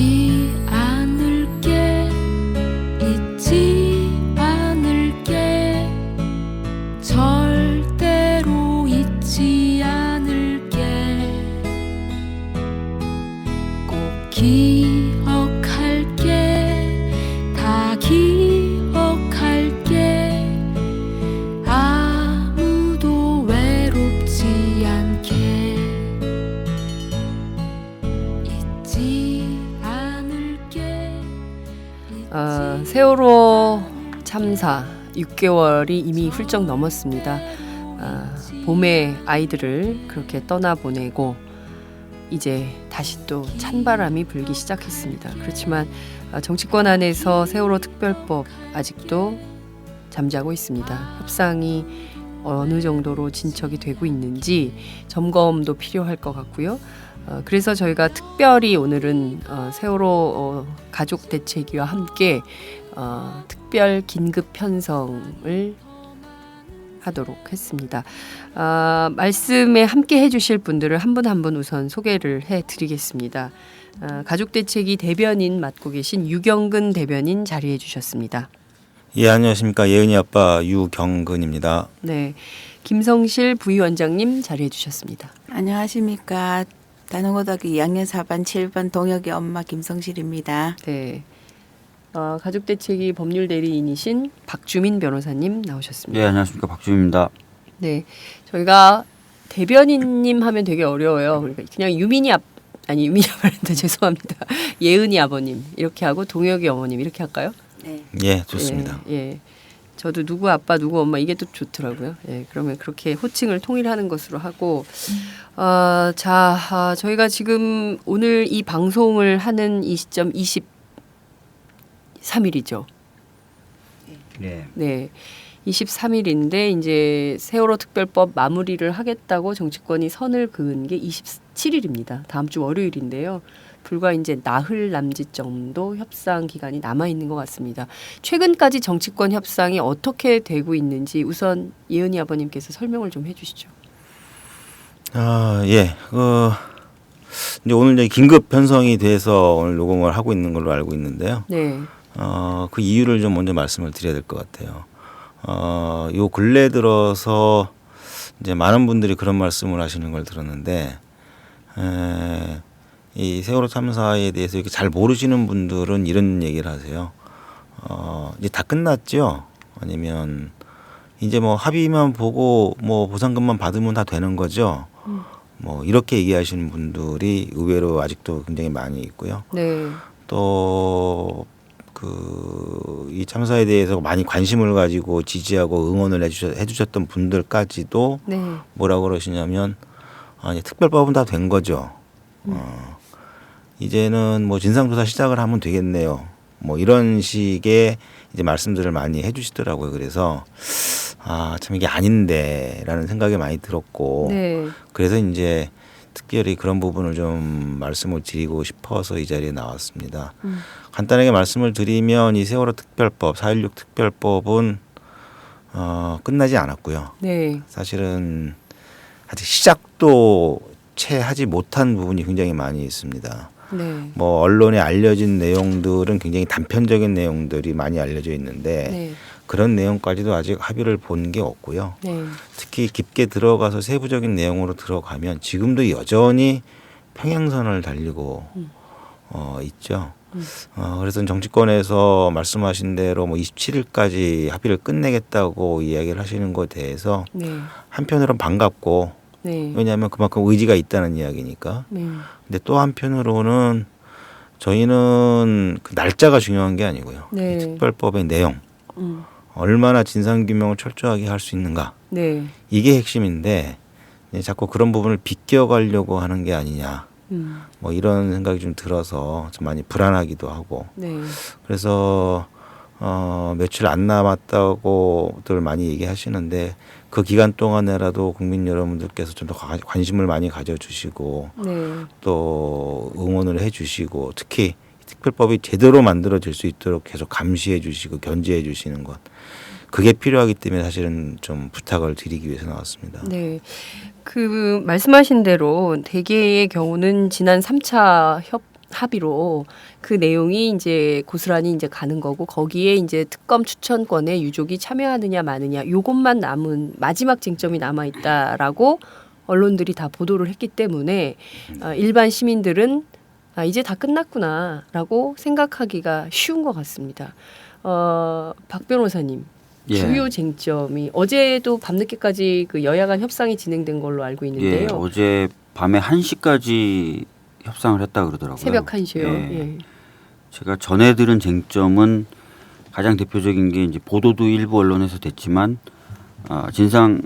잊지 않을게 잊지 않을게 절대로 잊지 않을게 꼭 기억할게 다 기억할게 아무도 외롭지 않게 잊지 않을게 세월호 참사 6개월이 이미 훌쩍 넘었습니다. 봄에 아이들을 그렇게 떠나보내고 이제 다시 또 찬바람이 불기 시작했습니다. 그렇지만 정치권 안에서 세월호 특별법 아직도 잠자고 있습니다. 협상이 어느 정도로 진척이 되고 있는지 점검도 필요할 것 같고요. 그래서 저희가 특별히 오늘은 세월호 가족 대책위와 함께 특별 긴급 편성을 하도록 했습니다. 말씀에 함께 해주실 분들을 한 분 한 분 우선 소개를 해드리겠습니다. 가족대책위 대변인 맡고 계신 유경근 대변인 자리해 주셨습니다. 예, 안녕하십니까. 예은이 아빠 유경근입니다. 네, 김성실 부위원장님 자리해 주셨습니다. 안녕하십니까. 단원고등학교 2학년 4반 7번 동혁이 엄마 김성실입니다. 네, 가족대책위 법률대리인이신 박주민 변호사님 나오셨습니다. 네, 안녕하십니까. 박주민입니다. 네, 저희가 대변인님 하면 되게 어려워요. 그러니까 그냥 유민이 아빠한테 죄송합니다. 예은이 아버님 이렇게 하고 동혁이 어머님 이렇게 할까요? 네. 예, 좋습니다. 예. 저도 누구 아빠 누구 엄마 이게 또 좋더라고요. 예, 그러면 그렇게 호칭을 통일하는 것으로 하고 저희가 지금 오늘 이 방송을 하는 이 시점 23일이죠. 네. 네. 23일인데 이제 세월호 특별법 마무리를 하겠다고 정치권이 선을 그은 게 27일입니다. 다음 주 월요일인데요. 불과 이제 나흘 남짓 정도 협상 기간이 남아 있는 것 같습니다. 최근까지 정치권 협상이 어떻게 되고 있는지 우선 예은이 아버님께서 설명을 좀 해주시죠. 예. 이제 오늘 이제 긴급 편성이 돼서 오늘 녹음을 하고 있는 걸로 알고 있는데요. 네. 그 이유를 좀 먼저 말씀을 드려야 될 것 같아요. 요 근래 들어서 이제 많은 분들이 그런 말씀을 하시는 걸 들었는데, 이 세월호 참사에 대해서 이렇게 잘 모르시는 분들은 이런 얘기를 하세요. 이제 다 끝났죠? 아니면 이제 뭐 합의만 보고 뭐 보상금만 받으면 다 되는 거죠? 뭐 이렇게 얘기하시는 분들이 의외로 아직도 굉장히 많이 있고요. 네. 또 이 참사에 대해서 많이 관심을 가지고 지지하고 응원을 해주셨던 분들까지도 네. 뭐라고 그러시냐면 이제 특별법은 다 된 거죠. 이제는 뭐 진상조사 시작을 하면 되겠네요. 뭐 이런 식의 이제 말씀들을 많이 해주시더라고요. 그래서 참 이게 아닌데라는 생각이 많이 들었고, 네. 그래서 이제 특별히 그런 부분을 좀 말씀을 드리고 싶어서 이 자리에 나왔습니다. 간단하게 말씀을 드리면 이 세월호 특별법, 4.16 특별법은 끝나지 않았고요. 네. 사실은 아직 시작도 채 하지 못한 부분이 굉장히 많이 있습니다. 네. 뭐 언론에 알려진 내용들은 굉장히 단편적인 내용들이 많이 알려져 있는데 네. 그런 내용까지도 아직 합의를 본 게 없고요. 네. 특히 깊게 들어가서 세부적인 내용으로 들어가면 지금도 여전히 평행선을 달리고 있죠. 그래서 정치권에서 말씀하신 대로 뭐 27일까지 합의를 끝내겠다고 이야기를 하시는 것에 대해서 네. 한편으로는 반갑고, 네. 왜냐하면 그만큼 의지가 있다는 이야기니까. 네. 근데 또 한편으로는 저희는 그 날짜가 중요한 게 아니고요. 네. 이 특별법의 내용, 음. 얼마나 진상규명을 철저하게 할 수 있는가, 네. 이게 핵심인데 자꾸 그런 부분을 비껴가려고 하는 게 아니냐, 뭐 이런 생각이 좀 들어서 좀 많이 불안하기도 하고. 네. 그래서 며칠 안 남았다고들 많이 얘기하시는데 그 기간 동안에라도 국민 여러분들께서 좀 더 관심을 많이 가져주시고 네. 또 응원을 해주시고, 특히 특별법이 제대로 만들어질 수 있도록 계속 감시해 주시고 견제해 주시는 것, 그게 필요하기 때문에 사실은 좀 부탁을 드리기 위해서 나왔습니다. 네. 그 말씀하신 대로 대개의 경우는 지난 3차 합의로 그 내용이 이제 고스란히 이제 가는 거고 거기에 이제 특검 추천권에 유족이 참여하느냐 마느냐 요것만 남은 마지막 쟁점이 남아 있다라고 언론들이 다 보도를 했기 때문에 일반 시민들은 이제 다 끝났구나라고 생각하기가 쉬운 것 같습니다. 박 변호사님. 예. 주요 쟁점이 어제도 밤늦게까지 그 여야 간 협상이 진행된 걸로 알고 있는데요. 예, 어제 밤에 1시까지 협상을 했다 그러더라고요. 새벽 1시요. 예. 예. 제가 전에 들은 쟁점은 가장 대표적인 게 이제 보도도 일부 언론에서 됐지만 진상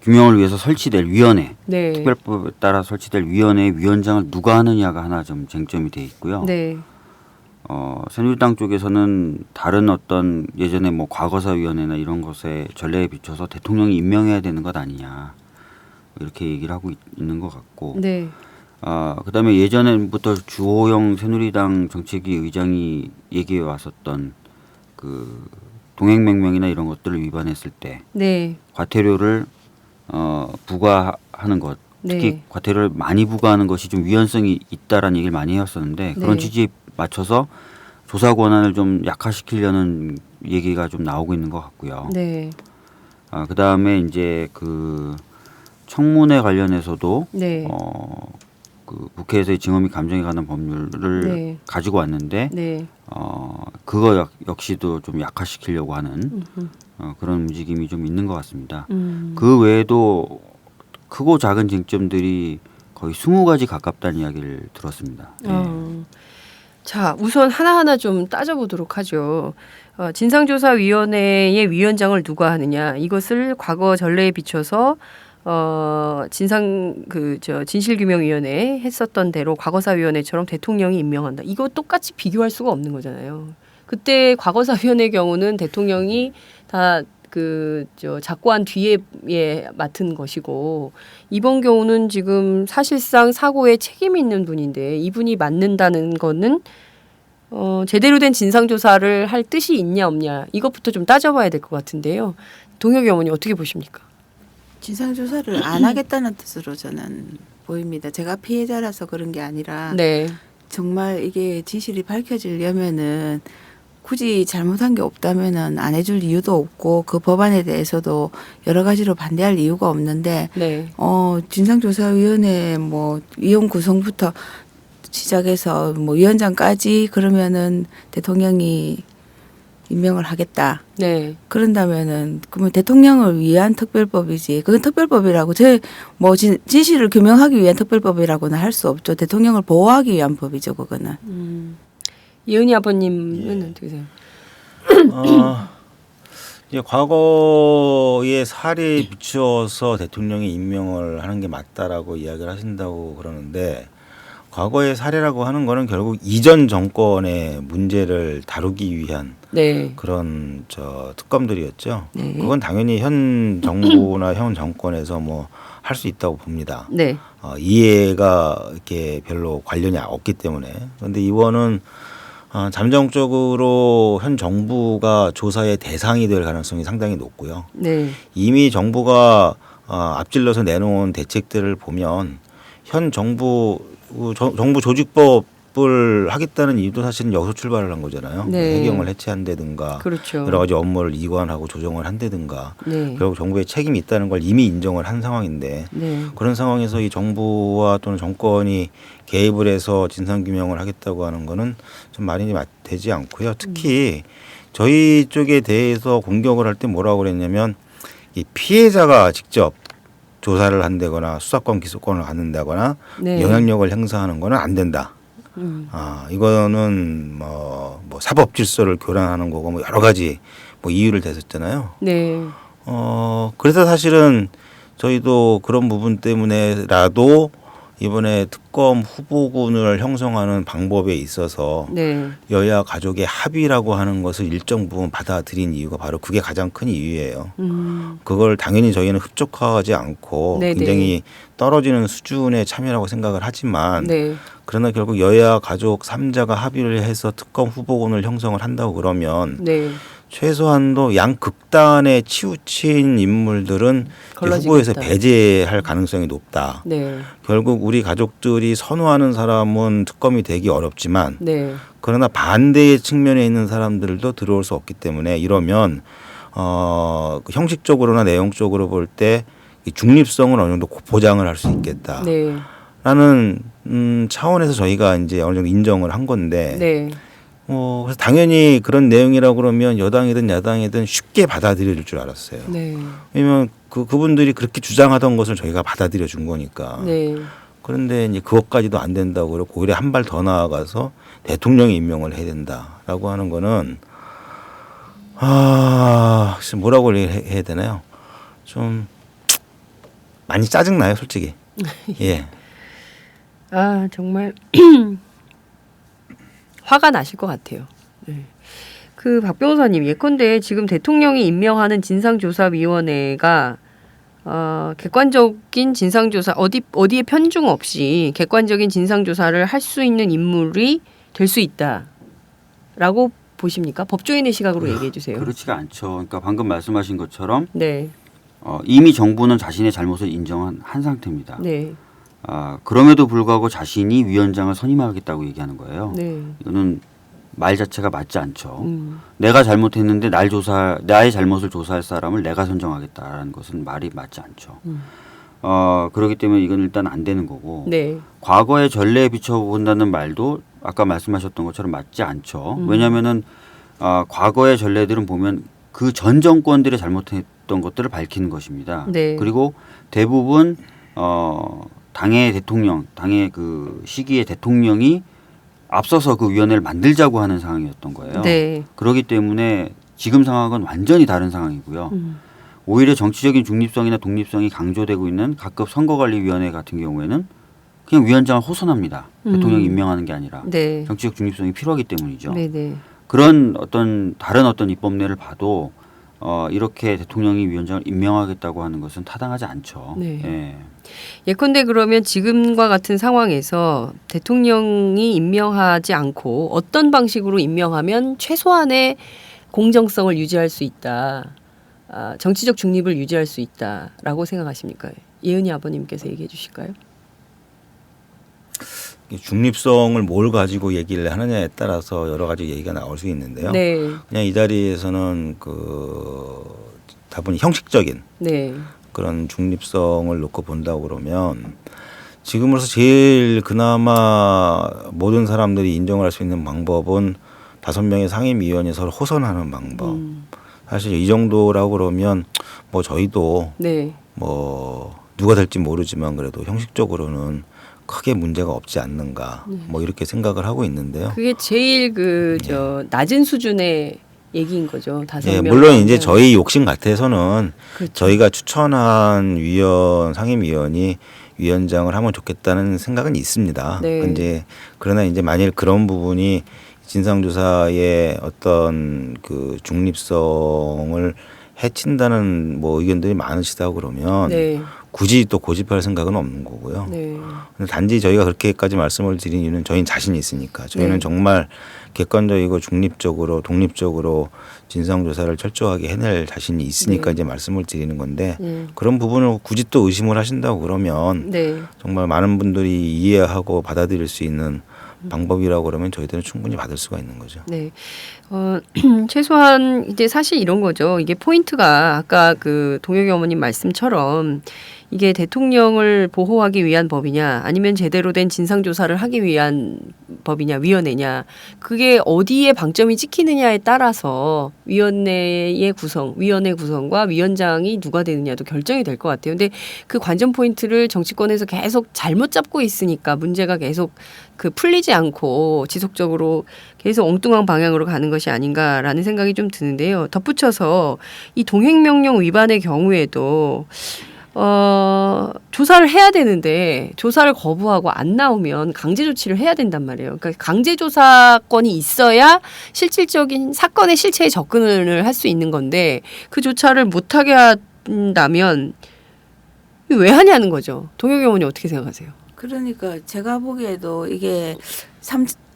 규명을 위해서 설치될 위원회, 네. 특별법에 따라 설치될 위원회 위원장을 누가 하느냐가 하나 좀 쟁점이 돼 있고요. 네. 새누리당 쪽에서는 다른 어떤 예전에 뭐 과거사위원회나 이런 것에 전례에 비춰서 대통령이 임명해야 되는 것 아니냐 이렇게 얘기를 하고 있는 것 같고, 네. 그다음에 예전부터 주호영 새누리당 정책위 의장이 얘기해 왔었던 그 동행명령이나 이런 것들을 위반했을 때 네. 과태료를 부과하는 것, 특히 네. 과태료를 많이 부과하는 것이 좀 위헌성이 있다라는 얘기를 많이 해왔었는데 그런 네. 취지에 맞춰서 조사 권한을 좀 약화시키려는 얘기가 좀 나오고 있는 것 같고요. 네. 그다음에 이제 그 청문회 관련해서도 네. 그 국회에서의 증언 및 감정에 관한 법률을 네. 가지고 왔는데 네. 그거 역시도 좀 약화시키려고 하는 그런 움직임이 좀 있는 것 같습니다. 그 외에도 크고 작은 쟁점들이 거의 20가지 가깝다는 이야기를 들었습니다. 자, 우선 하나하나 좀 따져보도록 하죠. 진상조사위원회의 위원장을 누가 하느냐 이것을 과거 전례에 비춰서 진실규명위원회 했었던 대로 과거사위원회처럼 대통령이 임명한다. 이거 똑같이 비교할 수가 없는 거잖아요. 그때 과거사위원회 경우는 대통령이 다 작고한 뒤에 맡은 것이고 이번 경우는 지금 사실상 사고에 책임이 있는 분인데 이분이 맡는다는 거는 제대로 된 진상조사를 할 뜻이 있냐 없냐 이것부터 좀 따져봐야 될 것 같은데요. 동혁이 어머니 어떻게 보십니까? 진상조사를 안 하겠다는 뜻으로 저는 보입니다. 제가 피해자라서 그런 게 아니라 네. 정말 이게 진실이 밝혀지려면은 굳이 잘못한 게 없다면은 안 해줄 이유도 없고 그 법안에 대해서도 여러 가지로 반대할 이유가 없는데 네. 진상조사위원회 뭐 위원 구성부터 시작해서 뭐 위원장까지 그러면은 대통령이 임명을 하겠다. 네. 그런다면은 그러면 대통령을 위한 특별법이지. 그건 특별법이라고 진실을 규명하기 위한 특별법이라고는 할 수 없죠. 대통령을 보호하기 위한 법이죠. 그거는. 예은이 아버님은 어떻게 생각해요? 이제 과거의 사례에 비추어서 대통령이 임명을 하는 게 맞다라고 이야기를 하신다고 그러는데 과거의 사례라고 하는 거는 결국 이전 정권의 문제를 다루기 위한 네. 그런 특검들이었죠. 네. 그건 당연히 현 정부나 현 정권에서 뭐 할 수 있다고 봅니다. 네. 이해가 이렇게 별로 관련이 없기 때문에. 그런데 이번은 잠정적으로 현 정부가 조사의 대상이 될 가능성이 상당히 높고요. 네. 이미 정부가 앞질러서 내놓은 대책들을 보면 현 정부 조직법을 하겠다는 이유도 사실은 여기서 출발을 한 거잖아요. 네. 해경을 해체한다든가 그렇죠. 여러 가지 업무를 이관하고 조정을 한다든가 네. 결국 정부의 책임이 있다는 걸 이미 인정을 한 상황인데 네. 그런 상황에서 이 정부와 또는 정권이 개입을 해서 진상규명을 하겠다고 하는 거는 좀 말이 되지 않고요. 특히 저희 쪽에 대해서 공격을 할 때 뭐라고 그랬냐면 이 피해자가 직접 조사를 한다거나 수사권 기소권을 갖는다거나 네. 영향력을 행사하는 거는 안 된다. 이거는 뭐 사법 질서를 교란하는 거고 뭐 여러 가지 뭐 이유를 대셨잖아요. 네. 그래서 사실은 저희도 그런 부분 때문에라도 이번에 특검 후보군을 형성하는 방법에 있어서 네. 여야 가족의 합의라고 하는 것을 일정 부분 받아들인 이유가 바로 그게 가장 큰 이유예요. 그걸 당연히 저희는 흡족하지 않고 네네. 굉장히 떨어지는 수준의 참여라고 생각을 하지만 네. 그러나 결국 여야 가족 3자가 합의를 해서 특검 후보군을 형성을 한다고 그러면 네. 최소한도 양극단에 치우친 인물들은 걸러지겠다. 후보에서 배제할 가능성이 높다. 네. 결국 우리 가족들이 선호하는 사람은 특검이 되기 어렵지만 네. 그러나 반대의 측면에 있는 사람들도 들어올 수 없기 때문에 이러면 형식적으로나 내용적으로 볼 때 중립성을 어느 정도 보장을 할 수 있겠다. 네. 라는 차원에서 저희가 이제 어느 정도 인정을 한 건데 네. 그래서 당연히 그런 내용이라고 그러면 여당이든 야당이든 쉽게 받아들여줄 줄 알았어요. 네. 왜냐면 그분들이 그렇게 주장하던 것을 저희가 받아들여 준 거니까. 네. 그런데 이제 그것까지도 안 된다고 그러고 오히려 한 발 더 나아가서 대통령이 임명을 해야 된다라고 하는 거는 글쎄 뭐라고 해야 되나요? 좀 많이 짜증나요, 솔직히. 예. 아 정말 화가 나실 것 같아요. 네. 그 박 변호사님 예컨대 지금 대통령이 임명하는 진상조사위원회가 객관적인 진상조사 어디에 편중 없이 객관적인 진상조사를 할 수 있는 인물이 될 수 있다라고 보십니까? 법조인의 시각으로 얘기해 주세요. 그렇지가 않죠. 그러니까 방금 말씀하신 것처럼 네, 이미 정부는 자신의 잘못을 인정한 한 상태입니다. 네, 그럼에도 불구하고 자신이 위원장을 선임하겠다고 얘기하는 거예요. 네. 이거는 말 자체가 맞지 않죠. 내가 잘못했는데 나의 잘못을 조사할 사람을 내가 선정하겠다라는 것은 말이 맞지 않죠. 그렇기 때문에 이건 일단 안 되는 거고 네, 과거의 전례에 비춰본다는 말도 아까 말씀하셨던 것처럼 맞지 않죠. 왜냐하면은 과거의 전례들은 보면 그 전 정권들이 잘못했던 것들을 밝히는 것입니다. 네. 그리고 대부분 당의 그 시기에 대통령이 앞서서 그 위원회를 만들자고 하는 상황이었던 거예요. 네. 그렇기 때문에 지금 상황은 완전히 다른 상황이고요. 오히려 정치적인 중립성이나 독립성이 강조되고 있는 각급 선거관리위원회 같은 경우에는 그냥 위원장을 호선합니다. 대통령이 임명하는 게 아니라 네. 정치적 중립성이 필요하기 때문이죠. 네, 네. 그런 다른 어떤 입법례를 봐도 이렇게 대통령이 위원장을 임명하겠다고 하는 것은 타당하지 않죠. 네. 예. 예컨대 그러면 지금과 같은 상황에서 대통령이 임명하지 않고 어떤 방식으로 임명하면 최소한의 공정성을 유지할 수 있다. 정치적 중립을 유지할 수 있다라고 생각하십니까? 예은이 아버님께서 얘기해 주실까요? 중립성을 뭘 가지고 얘기를 하느냐에 따라서 여러 가지 얘기가 나올 수 있는데요. 네. 그냥 이 자리에서는 다분히 형식적인 네. 그런 중립성을 놓고 본다고 그러면 지금으로서 제일 그나마 모든 사람들이 인정을 할 수 있는 방법은 5명의 상임위원이 서로 호선하는 방법. 사실 이 정도라고 그러면 뭐 저희도 네. 뭐 누가 될지 모르지만 그래도 형식적으로는 크게 문제가 없지 않는가 뭐 이렇게 생각을 하고 있는데요. 그게 제일 낮은 수준의 얘기인 거죠. 5명. 예, 물론 이제 저희 욕심 같아서는 그렇죠. 저희가 추천한 상임위원이 위원장을 하면 좋겠다는 생각은 있습니다. 네. 그러나 이제 만일 그런 부분이 진상조사의 어떤 그 중립성을 해친다는 뭐 의견들이 많으시다고 그러면 네. 굳이 또 고집할 생각은 없는 거고요. 네. 단지 저희가 그렇게까지 말씀을 드린 이유는 저희는 자신이 있으니까 저희는 네. 정말 객관적이고 중립적으로 독립적으로 진상조사를 철저하게 해낼 자신이 있으니까 네. 이제 말씀을 드리는 건데 네. 그런 부분을 굳이 또 의심을 하신다고 그러면 네. 정말 많은 분들이 이해하고 받아들일 수 있는 방법이라고 그러면 저희들은 충분히 받을 수가 있는 거죠. 네. 최소한 이제 사실 이런 거죠. 이게 포인트가 아까 그 동혁이 어머님 말씀처럼 이게 대통령을 보호하기 위한 법이냐 아니면 제대로 된 진상조사를 하기 위한 법이냐 위원회냐 그게 어디에 방점이 찍히느냐에 따라서 위원회 구성과 위원장이 누가 되느냐도 결정이 될 것 같아요. 근데 그 관전 포인트를 정치권에서 계속 잘못 잡고 있으니까 문제가 계속 풀리지 않고 지속적으로 계속 엉뚱한 방향으로 가는 것이 아닌가라는 생각이 좀 드는데요. 덧붙여서 이 동행명령 위반의 경우에도 조사를 해야 되는데 조사를 거부하고 안 나오면 강제 조치를 해야 된단 말이에요. 그러니까 강제 조사권이 있어야 실질적인 사건의 실체에 접근을 할 수 있는 건데 그 조사를 못하게 한다면 왜 하냐는 거죠. 동혁이 어머니 어떻게 생각하세요? 그러니까 제가 보기에도 이게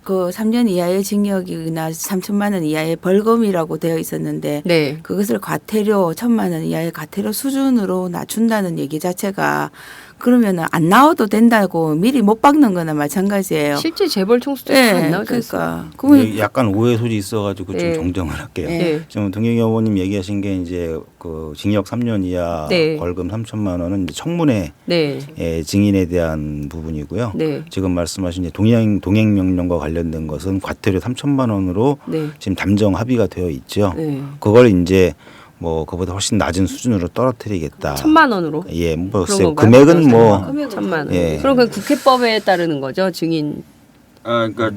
그 3년 이하의 징역이나 3천만 원 이하의 벌금이라고 되어 있었는데 네. 그것을 과태료 1천만 원 이하의 과태료 수준으로 낮춘다는 얘기 자체가 그러면은 안 나와도 된다고 미리 못 박는 거나 마찬가지예요. 실제 재벌 총수도 잘 안 나오지 않습니까? 그러니까 그러면 네, 약간 오해 소지 있어가지고 좀 네. 정정을 할게요. 네. 지금 동경이 어머님 얘기하신 게 이제 그 징역 3년 이하 네. 벌금 3천만 원은 이제 청문회 네. 증인에 대한 부분이고요. 네. 지금 말씀하신 이제 동행 명령과 관련된 것은 과태료 3천만 원으로 네. 지금 담정 합의가 되어 있죠. 네. 그걸 이제 뭐 그보다 훨씬 낮은 수준으로 떨어뜨리겠다. 1,000만 원으로. 예, 뭐 그런 글쎄요. 건가요? 금액은 뭐 1,000만 원. 예. 그럼 그 국회법에 따르는 거죠, 증인. 그러니까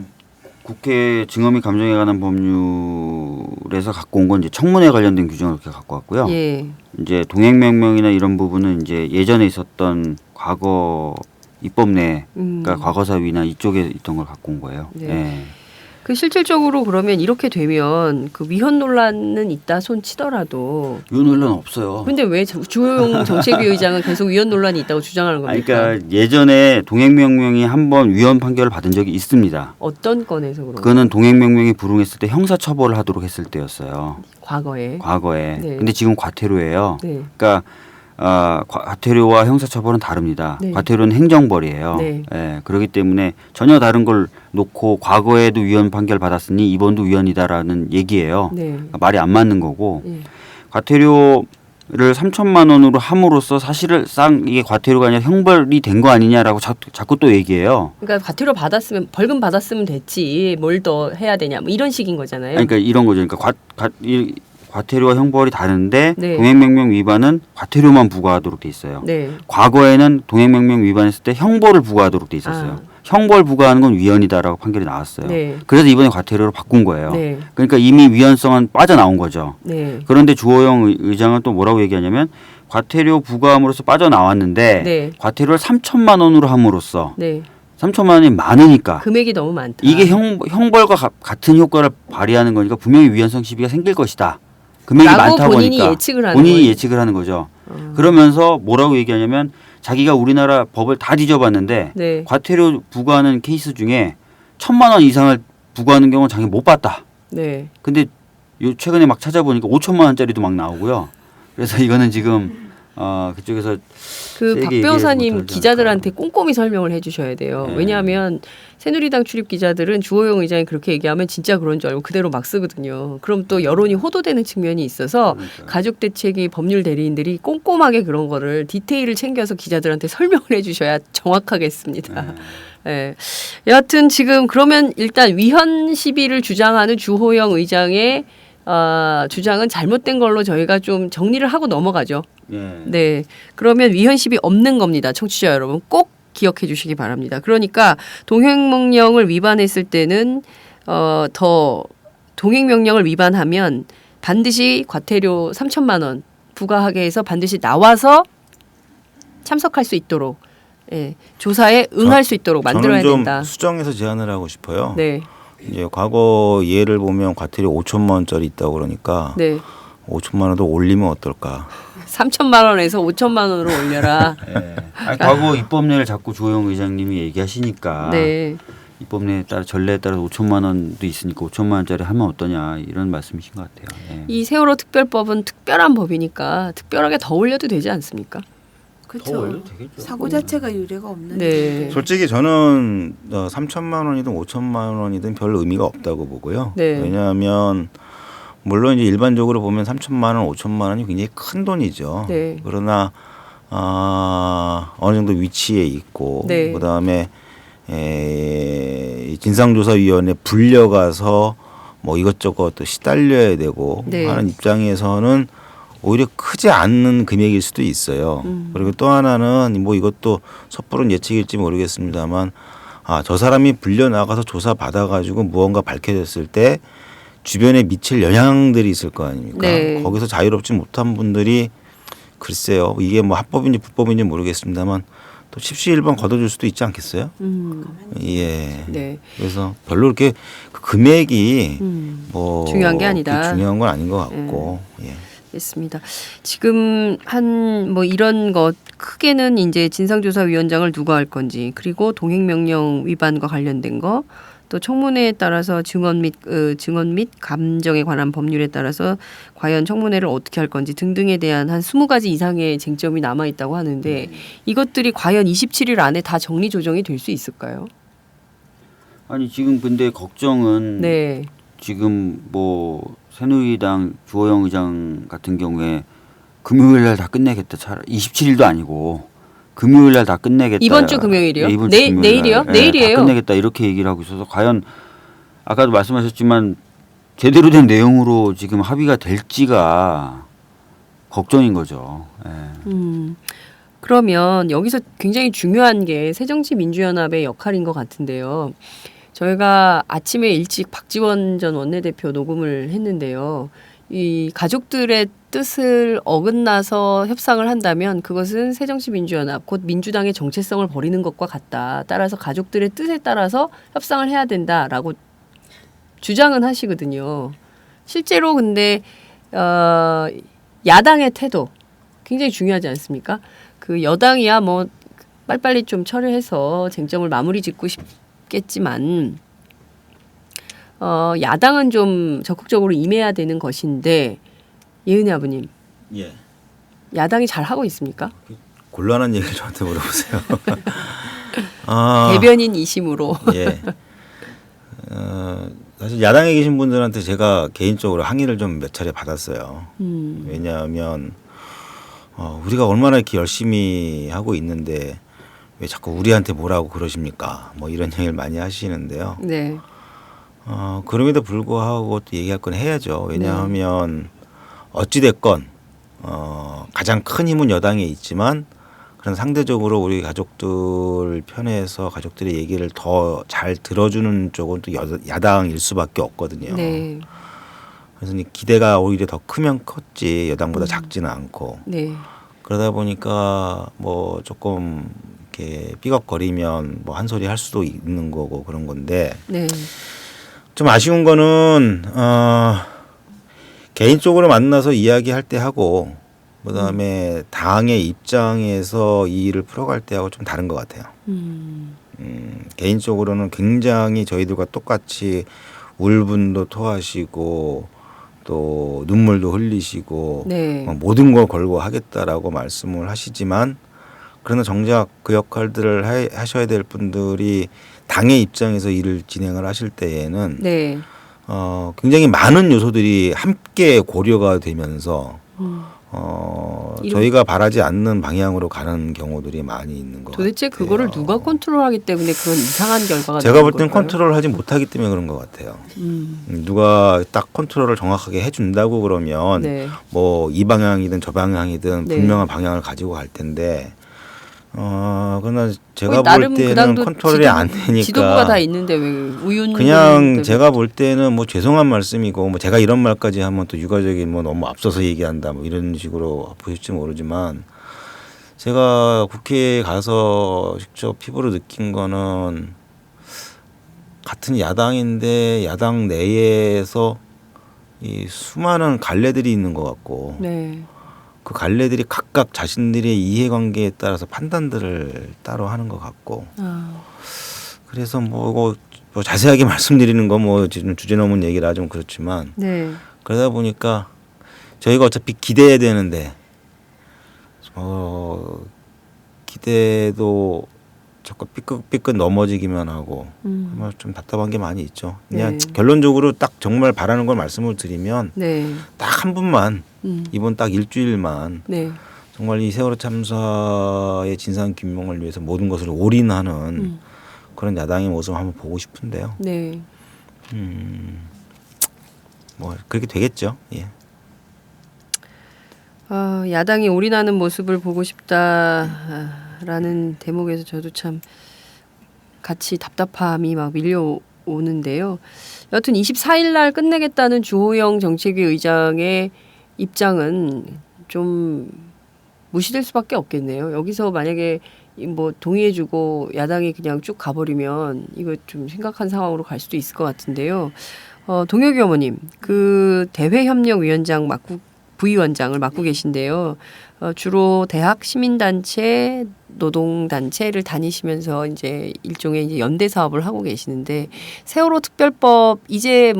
국회 증언 및 감정에 관한 법률에서 갖고 온 건 이제 청문회 관련된 규정을 이렇게 갖고 왔고요. 예. 이제 동행명령이나 이런 부분은 이제 예전에 있었던 과거 입법 내, 그러니까 과거사위나 이쪽에 있던 걸 갖고 온 거예요. 네. 예. 그 실질적으로 그러면 이렇게 되면 그 위헌 논란은 있다 손 치더라도 이 논란 없어요. 근데 왜 주호영 정책위 의장은 계속 위헌 논란이 있다고 주장하는 아니, 겁니까? 그러니까 예전에 동행명령이 한 번 위헌 판결을 받은 적이 있습니다. 어떤 건에서 그런 그거는 동행명령이 불응했을 때 형사처벌을 하도록 했을 때였어요. 과거에. 과거에. 네. 근데 지금 과태료예요. 네. 그러니까 과태료와 형사처벌은 다릅니다. 네. 과태료는 행정벌이에요. 네. 예, 그렇기 때문에 전혀 다른 걸 놓고 과거에도 위헌 판결 받았으니 이번도 위헌이다라는 얘기예요. 네. 그러니까 말이 안 맞는 거고 예. 과태료를 3천만 원으로 함으로써 사실상 이게 과태료가 아니라 형벌이 된 거 아니냐라고 자꾸 또 얘기해요. 그러니까 과태료 받았으면 벌금 받았으면 됐지 뭘 더 해야 되냐 뭐 이런 식인 거잖아요. 아니, 그러니까 이런 거죠. 그러니까 과태료와 형벌이 다른데 네. 동행명령 위반은 과태료만 부과하도록 돼 있어요. 네. 과거에는 동행명령 위반했을 때 형벌을 부과하도록 돼 있었어요. 아. 형벌 부과하는 건 위헌이다라고 판결이 나왔어요. 네. 그래서 이번에 과태료로 바꾼 거예요. 네. 그러니까 이미 위헌성은 빠져나온 거죠. 네. 그런데 주호영 의장은 또 뭐라고 얘기하냐면 과태료 부과함으로써 빠져나왔는데 네. 과태료를 3천만 원으로 함으로써 네. 3천만 원이 많으니까 금액이 너무 많다. 이게 형벌과 같은 효과를 발휘하는 거니까 분명히 위헌성 시비가 생길 것이다. 금액이 라고 많다 본인이 보니까 예측을 하는 본인이 거예요. 예측을 하는 거죠. 그러면서 뭐라고 얘기하냐면 자기가 우리나라 법을 다 뒤져봤는데 네. 과태료 부과하는 케이스 중에 1,000만 원 이상을 부과하는 경우는 자기 못 봤다. 네. 근데 요 최근에 막 찾아보니까 5천만 원짜리도 막 나오고요. 그래서 이거는 지금 그쪽에서 그 세게 박 얘기하지 변호사님 못하지 기자들한테 꼼꼼히 설명을 해주셔야 돼요. 네. 왜냐하면 새누리당 출입 기자들은 주호영 의장이 그렇게 얘기하면 진짜 그런 줄 알고 그대로 막 쓰거든요. 그럼 또 여론이 호도되는 측면이 있어서 그러니까요. 가족 대책위 법률 대리인들이 꼼꼼하게 그런 거를 디테일을 챙겨서 기자들한테 설명을 해주셔야 정확하겠습니다. 예. 여하튼 지금 그러면 일단 위헌 시비를 주장하는 주호영 의장의 주장은 잘못된 걸로 저희가 좀 정리를 하고 넘어가죠. 예. 네. 그러면 위헌 시비 없는 겁니다. 청취자 여러분 꼭 기억해 주시기 바랍니다. 그러니까 동행명령을 위반했을 때는 더 동행명령을 위반하면 반드시 과태료 3천만 원 부과하게 해서 반드시 나와서 참석할 수 있도록 조사에 응할 수 있도록 만들어야 저는 좀 된다. 수정해서 제안을 하고 싶어요. 네. 이제 과거 예를 보면 과태료 5천만 원짜리 있다고 그러니까 네. 5천만 원도 올리면 어떨까? 3천만 원에서 5천만 원으로 올려라. 예. 아니, 과거 입법례를 자꾸 주호영 의장님이 얘기하시니까 네. 입법례에 따라 전례에 따라 5천만 원도 있으니까 5천만 원짜리 하면 어떠냐 이런 말씀이신 것 같아요. 예. 이 세월호 특별법은 특별한 법이니까 특별하게 더 올려도 되지 않습니까? 그렇죠. 사고 자체가 유례가 없는데. 네. 솔직히 저는 3천만 원이든 5천만 원이든 별 의미가 없다고 보고요. 네. 왜냐하면 물론 이제 일반적으로 보면 3천만 원, 5천만 원이 굉장히 큰 돈이죠. 네. 그러나 어느 정도 위치에 있고 네. 그다음에 진상조사위원회 불려가서 뭐 이것저것 또 시달려야 되고 네. 하는 입장에서는 오히려 크지 않는 금액일 수도 있어요. 그리고 또 하나는 뭐 이것도 섣부른 예측일지 모르겠습니다만 저 사람이 불려 나가서 조사 받아가지고 무언가 밝혀졌을 때 주변에 미칠 영향들이 있을 거 아닙니까? 네. 거기서 자유롭지 못한 분들이 글쎄요 이게 뭐 합법인지 불법인지 모르겠습니다만 또 십시일반 걷어줄 수도 있지 않겠어요? 예. 네. 그래서 별로 그렇게 그 금액이 뭐 중요한 게 아니다. 그렇게 중요한 건 아닌 것 같고. 예. 됐습니다. 지금 한 뭐 이런 것 크게는 이제 진상조사위원장을 누가 할 건지 그리고 동행명령 위반과 관련된 거 또 청문회에 따라서 증언 및 감정에 관한 법률에 따라서 과연 청문회를 어떻게 할 건지 등등에 대한 한 20가지 이상의 쟁점이 남아 있다고 하는데 이것들이 과연 27일 안에 다 정리 조정이 될 수 있을까요? 아니 지금 근데 걱정은 네. 지금 뭐 새누리당 주호영 의장 같은 경우에 금요일 날 다 끝내겠다. 27일도 아니고 금요일 날 다 끝내겠다. 이번 주 금요일이요? 네, 이번 주 금요일 내일이요? 날. 내일이에요. 다 끝내겠다 이렇게 얘기를 하고 있어서 과연 아까도 말씀하셨지만 제대로 된 내용으로 지금 합의가 될지가 걱정인 거죠. 예. 그러면 여기서 굉장히 중요한 게 새정치민주연합의 역할인 것 같은데요. 저희가 아침에 일찍 박지원 전 원내대표 녹음을 했는데요. 이 가족들의 뜻을 어긋나서 협상을 한다면 그것은 새정치민주연합 곧 민주당의 정체성을 버리는 것과 같다. 따라서 가족들의 뜻에 따라서 협상을 해야 된다라고 주장은 하시거든요. 실제로 근데 야당의 태도 굉장히 중요하지 않습니까? 그 여당이야 뭐 빨리빨리 좀 처리해서 쟁점을 마무리 짓고 싶겠지만 야당은 좀 적극적으로 임해야 되는 것인데 예은희 아버님 예. 야당이 잘 하고 있습니까? 곤란한 얘기를 저한테 물어보세요. 아, 대변인 이심으로 예. 사실 야당에 계신 분들한테 제가 개인적으로 항의를 좀 몇 차례 받았어요. 왜냐하면 우리가 얼마나 이렇게 열심히 하고 있는데 왜 자꾸 우리한테 뭐라고 그러십니까? 뭐 이런 얘기를 많이 하시는데요. 네. 그럼에도 불구하고 또 얘기할 건 해야죠. 왜냐하면 어찌 됐건 가장 큰 힘은 여당에 있지만 그런 상대적으로 우리 가족들 편에서 가족들의 얘기를 더 잘 들어주는 쪽은 또 야당일 수밖에 없거든요. 네. 그래서 기대가 오히려 더 크면 컸지 여당보다 작지는 않고 네. 그러다 보니까 뭐 조금 이렇게 삐걱거리면 뭐 한 소리 할 수도 있는 거고 그런 건데 네. 좀 아쉬운 거는 개인적으로 만나서 이야기할 때 하고 그다음에 당의 입장에서 이 일을 풀어갈 때하고 좀 다른 것 같아요. 개인적으로는 굉장히 저희들과 똑같이 울분도 토하시고 또 눈물도 흘리시고 네. 모든 걸 걸고 하겠다라고 말씀을 하시지만 그러나 정작 그 역할들을 하셔야 될 분들이 당의 입장에서 일을 진행을 하실 때에는 네. 굉장히 많은 요소들이 함께 고려가 되면서 저희가 바라지 않는 방향으로 가는 경우들이 많이 있는 것 도대체 같아요. 그거를 누가 컨트롤하기 때문에 그런 이상한 결과가 제가 나는 볼 땐 걸까요? 컨트롤하지 못하기 때문에 그런 것 같아요. 누가 딱 컨트롤을 정확하게 해준다고 그러면 네. 뭐 이 방향이든 저 방향이든 네. 분명한 방향을 가지고 갈 텐데 그러나 제가 볼 나름 그 때는 당도 컨트롤이 안 되니까 지도부가 다 있는데 왜 우윤 그냥 제가 볼 때는 뭐 죄송한 말씀이고 뭐 제가 이런 말까지 하면 또 유가적인 뭐 너무 앞서서 얘기한다 뭐 이런 식으로 보실지 모르지만 제가 국회에 가서 직접 피부로 느낀 거는 같은 야당인데 야당 내에서 이 수많은 갈래들이 있는 것 같고 네. 그 갈래들이 각각 자신들의 이해관계에 따라서 판단들을 따로 하는 것 같고 그래서 뭐 자세하게 말씀드리는 거 뭐 지금 주제 넘은 얘기라 좀 그렇지만 네. 그러다 보니까 저희가 어차피 기대해야 되는데 기대도 자꾸 삐끗삐끗 넘어지기만 하고 정말 좀 답답한 게 많이 있죠. 그냥 네. 결론적으로 딱 정말 바라는 걸 말씀을 드리면 네. 딱 한 분만 이번 딱 일주일만 네. 정말 이 세월호 참사의 진상 규명을 위해서 모든 것을 올인하는 그런 야당의 모습 한번 보고 싶은데요. 네. 뭐 그렇게 되겠죠. 예. 야당이 올인하는 모습을 보고 싶다라는 대목에서 저도 참 같이 답답함이 막 밀려오는데요. 여튼 24일 날 끝내겠다는 주호영 정책위 의장의 입장은 좀 무시될 수밖에 없겠네요. 여기서 만약에 뭐 동의해주고 야당이 그냥 쭉 가버리면 이거 좀 심각한 상황으로 갈 수도 있을 것 같은데요. 동혁이 어머님, 그 대외협력위원장 부위원장을 맡고 계신데요. 주로 대학, 시민단체, 노동단체를 다니시면서 이제 일종의 이제 연대 사업을 하고 계시는데 세월호 특별법 이제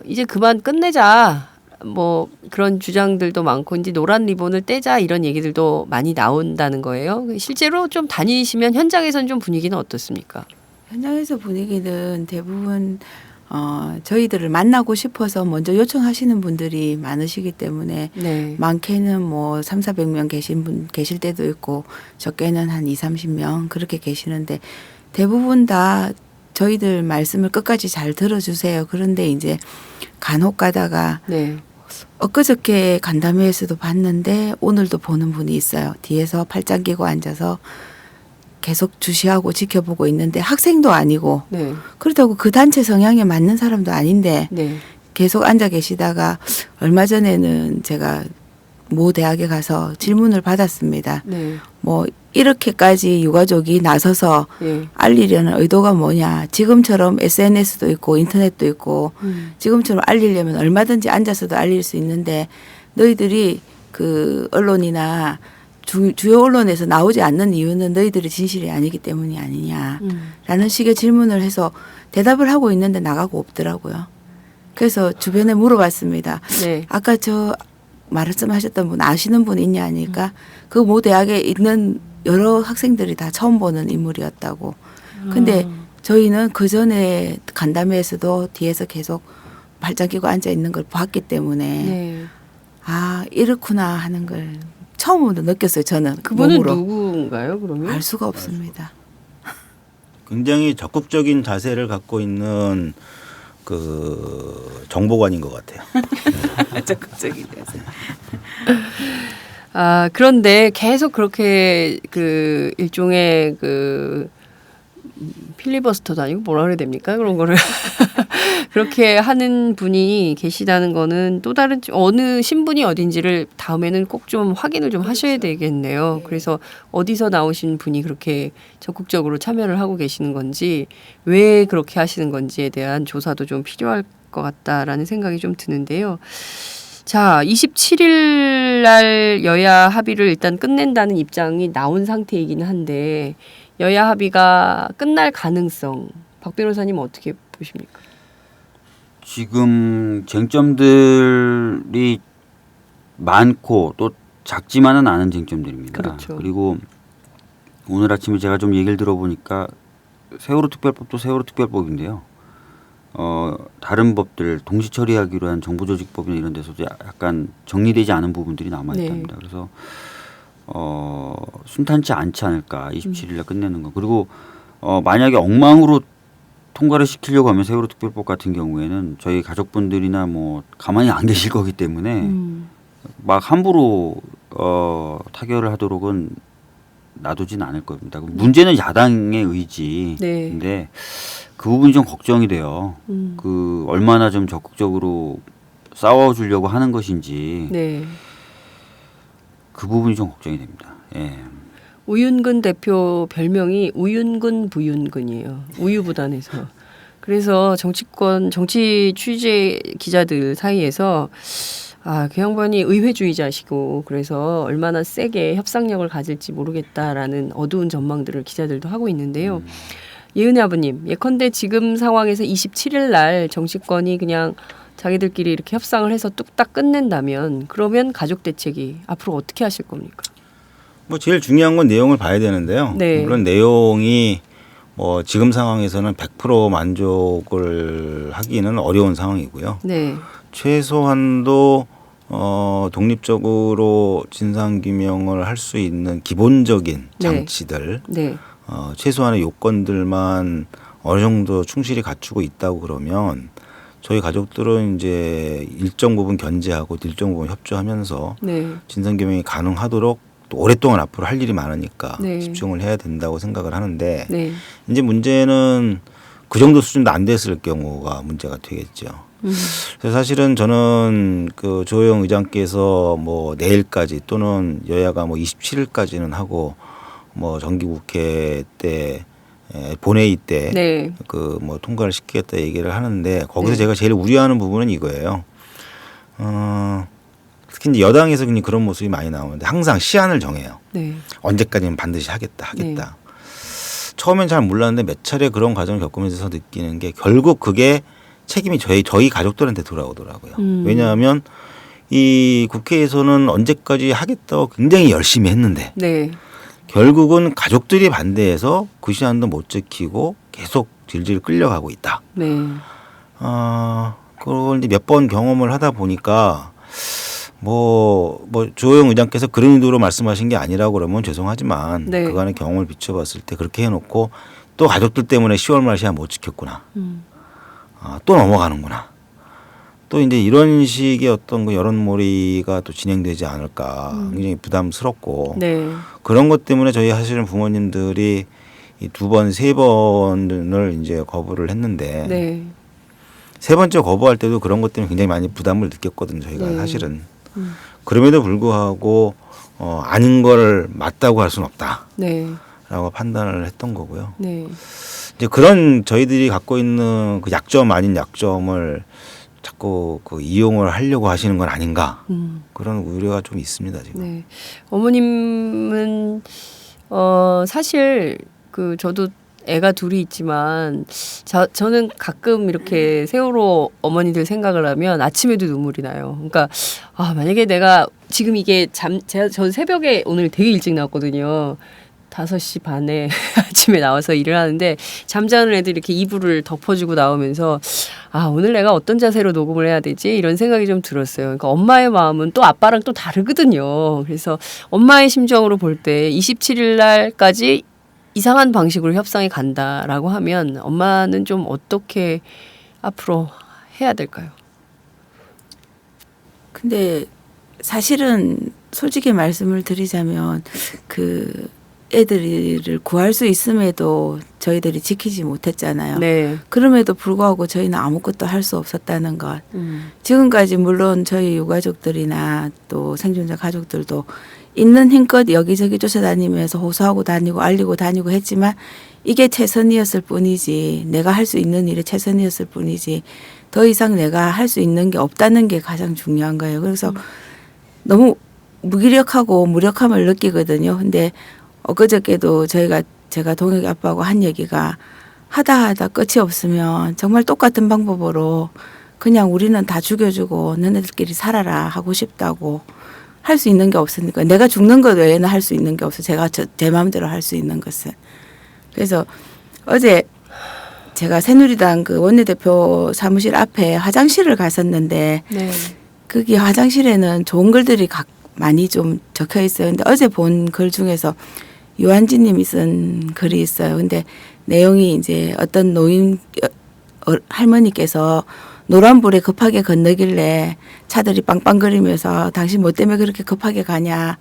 이제 그만 끝내자. 뭐 그런 주장들도 많고 이제 노란 리본을 떼자 이런 얘기들도 많이 나온다는 거예요. 실제로 좀 다니시면 현장에서는 좀 분위기는 어떻습니까? 현장에서 분위기는 대부분 저희들을 만나고 싶어서 먼저 요청하시는 분들이 많으시기 때문에 네. 많게는 뭐 3,400명 계실 때도 있고 적게는 한 2,30명 그렇게 계시는데 대부분 다 저희들 말씀을 끝까지 잘 들어주세요. 그런데 이제 간혹 가다가 네. 엊그저께 간담회에서도 봤는데 오늘도 보는 분이 있어요. 뒤에서 팔짱 끼고 앉아서 계속 주시하고 지켜보고 있는데 학생도 아니고 네. 그렇다고 그 단체 성향에 맞는 사람도 아닌데 네. 계속 앉아 계시다가 얼마 전에는 제가 모 대학에 가서 질문을 받았습니다. 네. 뭐 이렇게까지 유가족이 나서서 예. 알리려는 의도가 뭐냐. 지금처럼 SNS도 있고 인터넷도 있고 지금처럼 알리려면 얼마든지 앉아서도 알릴 수 있는데 너희들이 그 언론이나 주요 언론에서 나오지 않는 이유는 너희들의 진실이 아니기 때문이 아니냐라는 식의 질문을 해서 대답을 하고 있는데 나가고 없더라고요. 그래서 주변에 물어봤습니다. 네. 아까 저 말씀하셨던 분 아시는 분 있냐 하니까 그 모 대학에 있는 여러 학생들이 다 처음 보는 인물이었다고. 근데 저희는 그 전에 간담회에서도 뒤에서 계속 발작 끼고 앉아 있는 걸 봤기 때문에 네. 아 이렇구나 하는 걸 처음으로 느꼈어요. 저는 그분은 몸으로. 누구인가요? 그러면? 알 수가 없습니다. 굉장히 적극적인 자세를 갖고 있는 그 정보관인 것 같아요. 적극적인 자세. 아, 그런데 계속 그렇게 그 일종의 그 필리버스터도 아니고 뭐라 그래야 됩니까? 그런 거를 그렇게 하는 분이 계시다는 거는 또 다른 어느 신분이 어딘지를 다음에는 꼭 좀 확인을 좀 하셔야 되겠네요. 그래서 어디서 나오신 분이 그렇게 적극적으로 참여를 하고 계시는 건지 왜 그렇게 하시는 건지에 대한 조사도 좀 필요할 것 같다라는 생각이 좀 드는데요. 자, 27일 날 여야 합의를 일단 끝낸다는 입장이 나온 상태이기는 한데 여야 합의가 끝날 가능성 박 변호사님 어떻게 보십니까? 지금 쟁점들이 많고 또 작지만은 않은 쟁점들입니다. 그렇죠. 그리고 오늘 아침에 제가 좀 얘기를 들어보니까 세월호 특별법도 세월호 특별법인데요. 다른 법들 동시 처리하기로 한 정부조직법이나 이런 데서도 약간 정리되지 않은 부분들이 남아 있답니다. 네. 그래서 순탄치 않지 않을까 27일 날 끝내는 거. 그리고 만약에 엉망으로 통과를 시키려고 하면 세월호 특별법 같은 경우에는 저희 가족분들이나 뭐 가만히 안 계실 거기 때문에 막 함부로 타결을 하도록은 놔두진 않을 겁니다. 문제는 야당의 의지인데 네. 그 부분이 좀 걱정이 돼요. 그 얼마나 좀 적극적으로 싸워주려고 하는 것인지 네. 그 부분이 좀 걱정이 됩니다. 예. 우윤근 대표 별명이 우윤근 부윤근이에요. 우유부단해서. 그래서 정치권 정치 취재 기자들 사이에서 그 양반이 의회주의자시고 그래서 얼마나 세게 협상력을 가질지 모르겠다라는 어두운 전망들을 기자들도 하고 있는데요. 예은혜 아버님, 예컨대 지금 상황에서 27일 날 정치권이 그냥 자기들끼리 이렇게 협상을 해서 뚝딱 끝낸다면 그러면 가족 대책이 앞으로 어떻게 하실 겁니까? 뭐 제일 중요한 건 내용을 봐야 되는데요. 네. 물론 내용이 뭐 지금 상황에서는 100% 만족을 하기는 어려운 상황이고요. 네. 최소한도 독립적으로 진상 규명을 할 수 있는 기본적인 네. 장치들, 네. 최소한의 요건들만 어느 정도 충실히 갖추고 있다고 그러면 저희 가족들은 이제 일정 부분 견제하고 일정 부분 협조하면서 네. 진상 규명이 가능하도록 또 오랫동안 앞으로 할 일이 많으니까 네. 집중을 해야 된다고 생각을 하는데 네. 이제 문제는 그 정도 수준도 안 됐을 경우가 문제가 되겠죠. 그래서 사실은 저는 그 조영 의장께서 뭐 내일까지 또는 여야가 뭐 27일까지는 하고 뭐 정기국회 때 본회의 때 네. 그 뭐 통과를 시키겠다 얘기를 하는데 거기서 네. 제가 제일 우려하는 부분은 이거예요. 특히 이제 여당에서 그냥 그런 모습이 많이 나오는데 항상 시한을 정해요. 네. 언제까지는 반드시 하겠다. 처음엔 잘 몰랐는데 몇 차례 그런 과정을 겪으면서 느끼는 게 결국 그게 책임이 저희 가족들한테 돌아오더라고요. 왜냐하면 이 국회에서는 언제까지 하겠다고 굉장히 열심히 했는데 네. 결국은 가족들이 반대해서 그 시한도 못 지키고 계속 질질 끌려가고 있다. 네. 그걸 이제 몇 번 경험을 하다 보니까 뭐 주호영 의장께서 그런 의도로 말씀하신 게 아니라고 그러면 죄송하지만 네. 그간의 경험을 비춰봤을 때 그렇게 해놓고 또 가족들 때문에 10월 말 시한 못 지켰구나. 또 넘어가는구나. 또 이제 이런 식의 어떤 그 여론몰이가 또 진행되지 않을까 굉장히 부담스럽고 네. 그런 것 때문에 저희 사실은 부모님들이 이 2번, 3번을 이제 거부를 했는데 네. 3번째 거부할 때도 그런 것 때문에 굉장히 많이 부담을 느꼈거든요. 저희가 네. 사실은. 그럼에도 불구하고 아닌 걸 맞다고 할 수는 없다라고 네. 판단을 했던 거고요. 네. 이제 그런 저희들이 갖고 있는 그 약점 아닌 약점을 자꾸 그 이용을 하려고 하시는 건 아닌가 그런 우려가 좀 있습니다 지금. 네. 어머님은 사실 그 저도 애가 둘이 있지만 저는 가끔 이렇게 세월호 어머니들 생각을 하면 아침에도 눈물이 나요. 그러니까 만약에 내가 지금 이게 저 새벽에 오늘 되게 일찍 나왔거든요. 5시 반에 아침에 나와서 일을 하는데 잠자는 애들 이렇게 이불을 덮어주고 나오면서 오늘 내가 어떤 자세로 녹음을 해야 되지? 이런 생각이 좀 들었어요. 그러니까 엄마의 마음은 또 아빠랑 또 다르거든요. 그래서 엄마의 심정으로 볼 때 27일 날까지 이상한 방식으로 협상이 간다라고 하면 엄마는 좀 어떻게 앞으로 해야 될까요? 근데 사실은 솔직히 말씀을 드리자면 그 애들을 구할 수 있음에도 저희들이 지키지 못했잖아요. 네. 그럼에도 불구하고 저희는 아무것도 할 수 없었다는 것. 지금까지 물론 저희 유가족들이나 또 생존자 가족들도 있는 힘껏 여기저기 쫓아다니면서 호소하고 다니고 알리고 다니고 했지만 이게 최선이었을 뿐이지 내가 할 수 있는 일이 최선이었을 뿐이지 더 이상 내가 할 수 있는 게 없다는 게 가장 중요한 거예요. 그래서 너무 무기력하고 무력함을 느끼거든요. 근데 엊그저께도 제가 동혁이 아빠하고 한 얘기가 하다 끝이 없으면 정말 똑같은 방법으로 그냥 우리는 다 죽여주고 너네들끼리 살아라 하고 싶다고 할 수 있는 게 없으니까 내가 죽는 것 외에는 할 수 있는 게 없어. 제가 제 마음대로 할 수 있는 것은. 그래서 어제 제가 새누리당 그 원내대표 사무실 앞에 화장실을 갔었는데 네. 거기 화장실에는 좋은 글들이 많이 좀 적혀 있어요. 근데 어제 본 글 중에서 유한진 님이 쓴 글이 있어요. 근데 내용이 이제 어떤 노인 할머니께서 노란불에 급하게 건너길래 차들이 빵빵거리면서 당신 뭐 때문에 그렇게 급하게 가냐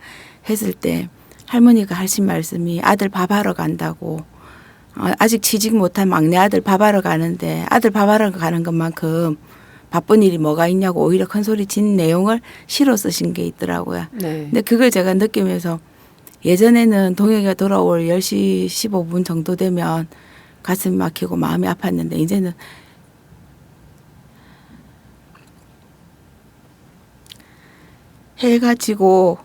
했을 때 할머니가 하신 말씀이 아들 밥하러 간다고 아직 취직 못한 막내 아들 밥하러 가는데 아들 밥하러 가는 것만큼 바쁜 일이 뭐가 있냐고 오히려 큰 소리 친 내용을 시로 쓰신 게 있더라고요. 네. 근데 그걸 제가 느끼면서 예전에는 동혁이가 돌아올 10시 15분 정도 되면 가슴이 막히고 마음이 아팠는데 이제는 해가 지고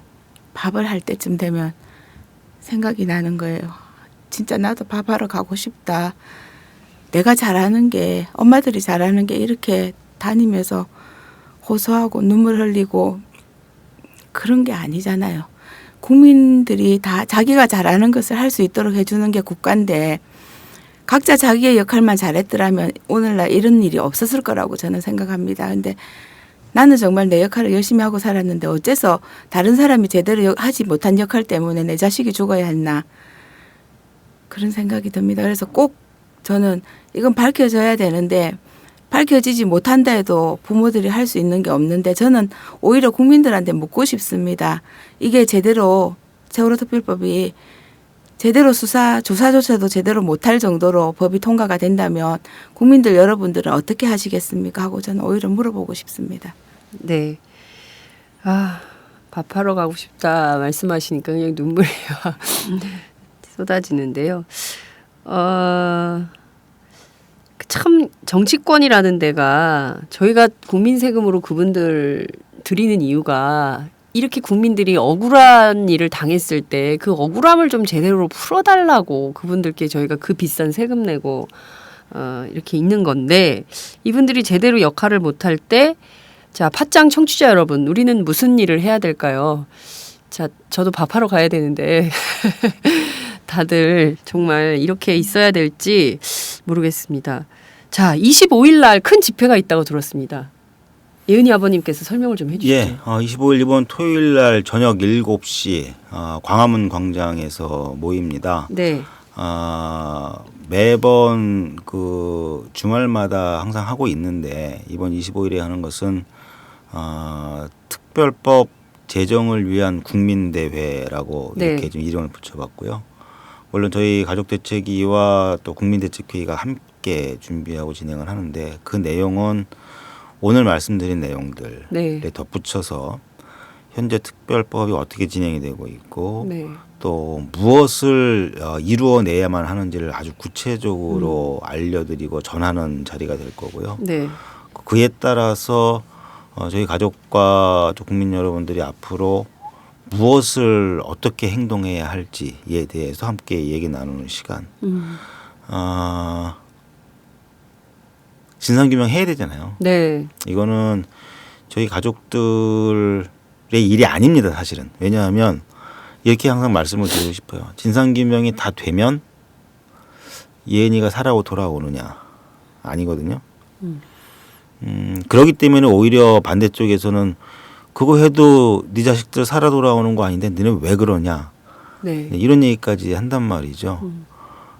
밥을 할 때쯤 되면 생각이 나는 거예요. 진짜 나도 밥하러 가고 싶다. 내가 잘하는 게 엄마들이 잘하는 게 이렇게 다니면서 호소하고 눈물 흘리고 그런 게 아니잖아요. 국민들이 다 자기가 잘하는 것을 할 수 있도록 해주는 게 국가인데 각자 자기의 역할만 잘했더라면 오늘날 이런 일이 없었을 거라고 저는 생각합니다. 근데 나는 정말 내 역할을 열심히 하고 살았는데 어째서 다른 사람이 제대로 하지 못한 역할 때문에 내 자식이 죽어야 했나 그런 생각이 듭니다. 그래서 꼭 저는 이건 밝혀져야 되는데 밝혀지지 못한다 해도 부모들이 할 수 있는 게 없는데 저는 오히려 국민들한테 묻고 싶습니다. 이게 제대로 세월호 특별법이 제대로 조사조차도 제대로 못할 정도로 법이 통과가 된다면 국민들 여러분들은 어떻게 하시겠습니까? 하고 저는 오히려 물어보고 싶습니다. 네. 밥하러 가고 싶다 말씀하시니까 그냥 눈물이 쏟아지는데요. 참 정치권이라는 데가 저희가 국민 세금으로 그분들 드리는 이유가 이렇게 국민들이 억울한 일을 당했을 때 그 억울함을 좀 제대로 풀어달라고 그분들께 저희가 그 비싼 세금 내고 이렇게 있는 건데 이분들이 제대로 역할을 못할 때 자, 팟짱 청취자 여러분, 우리는 무슨 일을 해야 될까요? 자, 저도 밥하러 가야 되는데 다들 정말 이렇게 있어야 될지 모르겠습니다. 자, 25일 날 큰 집회가 있다고 들었습니다. 예은이 아버님께서 설명을 좀 해주시죠. 예, 25일 이번 토요일 날 저녁 7시 광화문 광장에서 모입니다. 네. 매번 그 주말마다 항상 하고 있는데 이번 25일에 하는 것은 특별법 제정을 위한 국민대회라고 네. 이렇게 좀 이름을 붙여봤고요. 물론 저희 가족대책위와 또 국민대책회의가 함께 준비하고 진행을 하는데 그 내용은 오늘 말씀드린 내용들에 네. 덧붙여서 현재 특별법이 어떻게 진행이 되고 있고 네. 또 무엇을 이루어내야만 하는지를 아주 구체적으로 알려드리고 전하는 자리가 될 거고요. 네. 그에 따라서 저희 가족과 또 국민 여러분들이 앞으로 무엇을 어떻게 행동해야 할지에 대해서 함께 얘기 나누는 시간. 진상규명 해야 되잖아요. 네. 이거는 저희 가족들의 일이 아닙니다, 사실은. 왜냐하면 이렇게 항상 말씀을 드리고 싶어요. 진상규명이 다 되면 예은이가 살아오 돌아오느냐 아니거든요. 그렇기 때문에 오히려 반대쪽에서는 그거 해도 네 자식들 살아 돌아오는 거 아닌데 너네 왜 그러냐 네. 이런 얘기까지 한단 말이죠.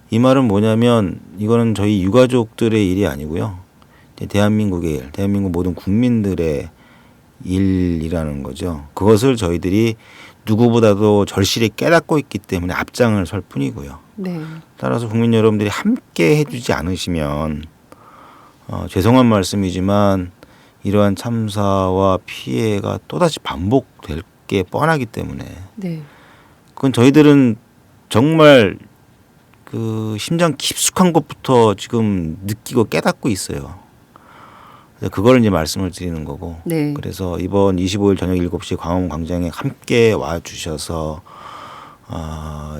이 말은 뭐냐면 이거는 저희 유가족들의 일이 아니고요. 대한민국의 일, 대한민국 모든 국민들의 일이라는 거죠. 그것을 저희들이 누구보다도 절실히 깨닫고 있기 때문에 앞장을 설 뿐이고요. 네. 따라서 국민 여러분들이 함께 해주지 않으시면 죄송한 말씀이지만 이러한 참사와 피해가 또다시 반복될 게 뻔하기 때문에 네. 그건 저희들은 정말 그 심장 깊숙한 것부터 지금 느끼고 깨닫고 있어요. 그걸 이제 말씀을 드리는 거고. 네. 그래서 이번 25일 저녁 7시 광화문 광장에 함께 와 주셔서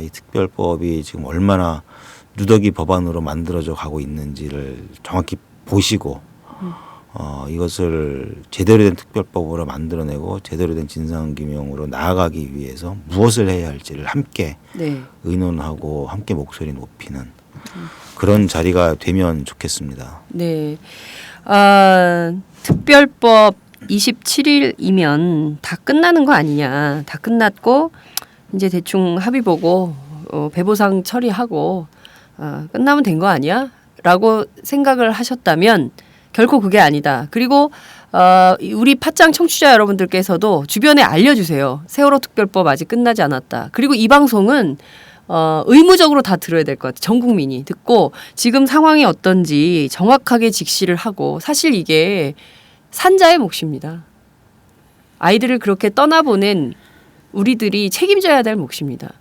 이 특별법이 지금 얼마나 누더기 법안으로 만들어져 가고 있는지를 정확히 보시고 이것을 제대로 된 특별법으로 만들어내고 제대로 된 진상규명으로 나아가기 위해서 무엇을 해야 할지를 함께 네. 의논하고 함께 목소리 높이는 그런 자리가 되면 좋겠습니다. 네. 특별법 27일이면 다 끝나는 거 아니냐. 다 끝났고 이제 대충 합의 보고 배보상 처리하고 끝나면 된 거 아니야? 라고 생각을 하셨다면 결코 그게 아니다. 그리고 우리 팟짱 청취자 여러분들께서도 주변에 알려주세요. 세월호 특별법 아직 끝나지 않았다. 그리고 이 방송은 의무적으로 다 들어야 될 것 같아요. 전 국민이 듣고 지금 상황이 어떤지 정확하게 직시를 하고 사실 이게 산자의 몫입니다. 아이들을 그렇게 떠나보낸 우리들이 책임져야 될 몫입니다.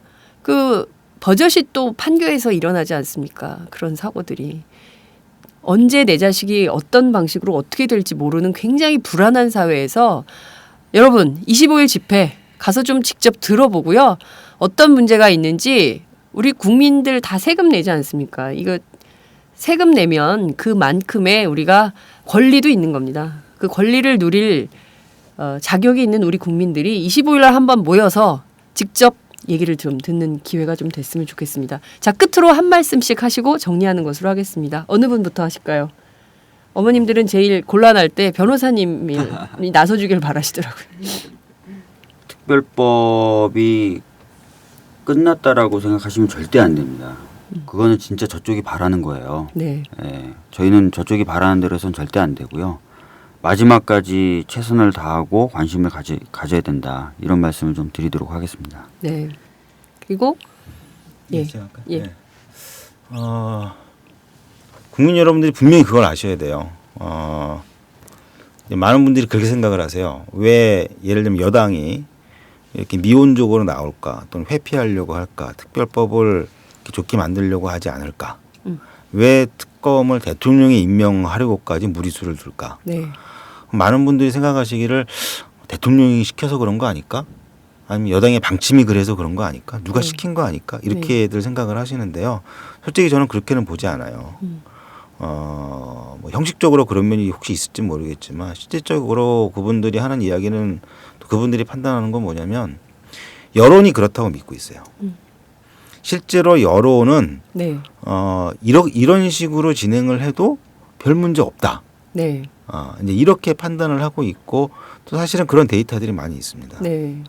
그 버젓이 또 판교에서 일어나지 않습니까? 그런 사고들이. 언제 내 자식이 어떤 방식으로 어떻게 될지 모르는 굉장히 불안한 사회에서 여러분 25일 집회 가서 좀 직접 들어보고요. 어떤 문제가 있는지 우리 국민들 다 세금 내지 않습니까? 이거 세금 내면 그만큼의 우리가 권리도 있는 겁니다. 그 권리를 누릴 자격이 있는 우리 국민들이 25일 날 한번 모여서 직접 얘기를 좀 듣는 기회가 좀 됐으면 좋겠습니다. 자, 끝으로 한 말씀씩 하시고 정리하는 것으로 하겠습니다. 어느 분부터 하실까요? 어머님들은 제일 곤란할 때 변호사님이 나서주길 바라시더라고요. 특별법이 끝났다라고 생각하시면 절대 안 됩니다. 그거는 진짜 저쪽이 바라는 거예요. 네. 예, 저희는 저쪽이 바라는 대로선 절대 안 되고요. 마지막까지 최선을 다하고 관심을 가져야 된다. 이런 말씀을 좀 드리도록 하겠습니다. 네. 그리고 예. 예. 네. 국민 여러분들이 분명히 그걸 아셔야 돼요. 많은 분들이 그렇게 생각을 하세요. 왜 예를 들면 여당이 이렇게 미온적으로 나올까 또는 회피하려고 할까 특별법을 이렇게 좋게 만들려고 하지 않을까 왜 특검을 대통령이 임명하려고까지 무리수를 둘까 네. 많은 분들이 생각하시기를 대통령이 시켜서 그런 거 아닐까? 아니면 여당의 방침이 그래서 그런 거 아닐까? 누가 시킨 거 아닐까? 이렇게들 생각을 하시는데요. 솔직히 저는 그렇게는 보지 않아요. 뭐 형식적으로 그런 면이 혹시 있을지 모르겠지만 실질적으로 그분들이 하는 이야기는 또 그분들이 판단하는 건 뭐냐면 여론이 그렇다고 믿고 있어요. 실제로 여론은 네. 이런 식으로 진행을 해도 별 문제 없다. 네. 이제 이렇게 판단을 하고 있고 또 사실은 그런 데이터들이 많이 있습니다. 네.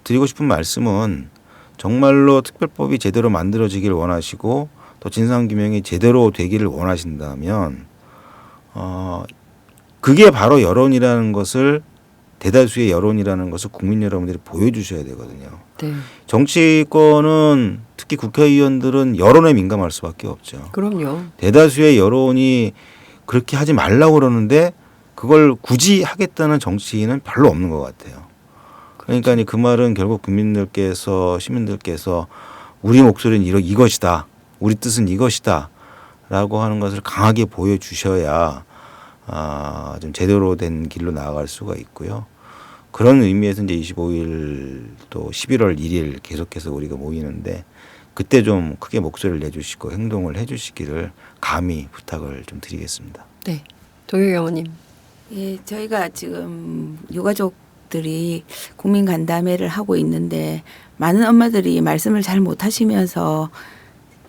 드리고 싶은 말씀은 정말로 특별법이 제대로 만들어지길 원하시고 또 진상규명이 제대로 되기를 원하신다면 그게 바로 여론이라는 것을 대다수의 여론이라는 것을 국민 여러분들이 보여주셔야 되거든요. 네. 정치권은 특히 국회의원들은 여론에 민감할 수밖에 없죠. 그럼요. 대다수의 여론이 그렇게 하지 말라고 그러는데 그걸 굳이 하겠다는 정치인은 별로 없는 것 같아요. 그러니까 그 말은 결국 국민들께서 시민들께서 우리 목소리는 이것이다. 우리 뜻은 이것이다. 라고 하는 것을 강하게 보여주셔야 좀 제대로 된 길로 나아갈 수가 있고요. 그런 의미에서 이제 25일 또 11월 1일 계속해서 우리가 모이는데 그때 좀 크게 목소리를 내주시고 행동을 해주시기를 감히 부탁을 좀 드리겠습니다. 네. 동혁 어머님. 예, 저희가 지금 유가족들이 국민 간담회를 하고 있는데 많은 엄마들이 말씀을 잘 못하시면서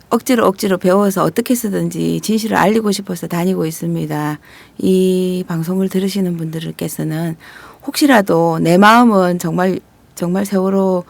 억지로 배워서 어떻게 쓰든지 진실을 알리고 싶어서 다니고 있습니다. 이 방송을 들으시는 분들께서는 혹시라도 내 마음은 정말 세월호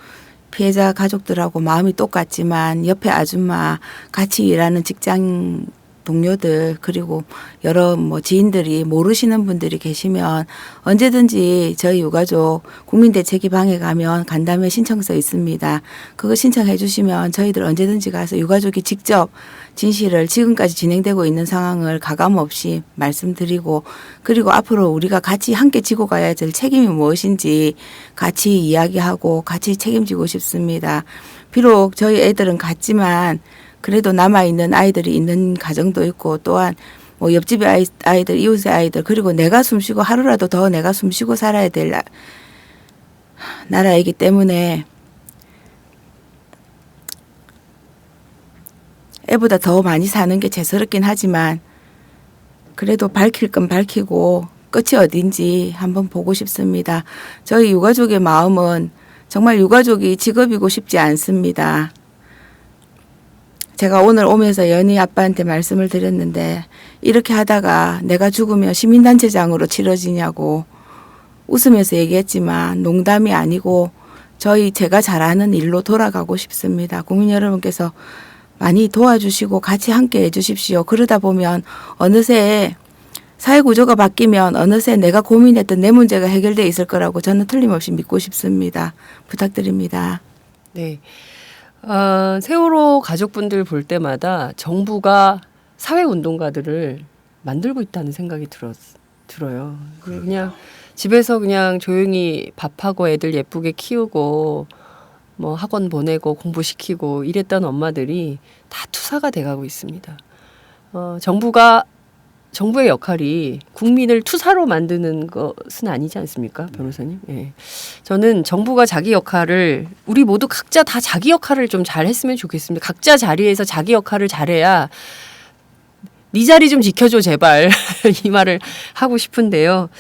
피해자 가족들하고 마음이 똑같지만 옆에 아줌마 같이 일하는 직장 동료들 그리고 여러 지인들이 모르시는 분들이 계시면 언제든지 저희 유가족 국민대책위 방에 가면 간담회 신청서 있습니다. 그거 신청해 주시면 저희들 언제든지 가서 유가족이 직접 진실을 지금까지 진행되고 있는 상황을 가감 없이 말씀드리고 그리고 앞으로 우리가 같이 함께 지고 가야 될 책임이 무엇인지 같이 이야기하고 같이 책임지고 싶습니다. 비록 저희 애들은 같지만 그래도 남아있는 아이들이 있는 가정도 있고 또한 옆집의 아이들, 이웃의 아이들 그리고 내가 숨쉬고 하루라도 더 내가 숨쉬고 살아야 될 나라이기 때문에 애보다 더 많이 사는 게 죄스럽긴 하지만 그래도 밝힐 건 밝히고 끝이 어딘지 한번 보고 싶습니다. 저희 유가족의 마음은 정말 유가족이 직업이고 싶지 않습니다. 제가 오늘 오면서 연희 아빠한테 말씀을 드렸는데 이렇게 하다가 내가 죽으면 시민단체장으로 치러지냐고 웃으면서 얘기했지만 농담이 아니고 제가 잘하는 일로 돌아가고 싶습니다. 국민 여러분께서 많이 도와주시고 같이 함께 해주십시오. 그러다 보면 어느새 사회구조가 바뀌면 어느새 내가 고민했던 내 문제가 해결되어 있을 거라고 저는 틀림없이 믿고 싶습니다. 부탁드립니다. 네. 세월호 가족분들 볼 때마다 정부가 사회운동가들을 만들고 있다는 생각이 들어요. 그냥 집에서 그냥 조용히 밥하고 애들 예쁘게 키우고 학원 보내고 공부시키고 이랬던 엄마들이 다 투사가 돼가고 있습니다. 정부의 역할이 국민을 투사로 만드는 것은 아니지 않습니까, 변호사님? 예. 저는 정부가 자기 역할을 우리 모두 각자 다 자기 역할을 좀 잘했으면 좋겠습니다. 각자 자리에서 자기 역할을 잘해야 네 자리 좀 지켜줘 제발 이 말을 하고 싶은데요.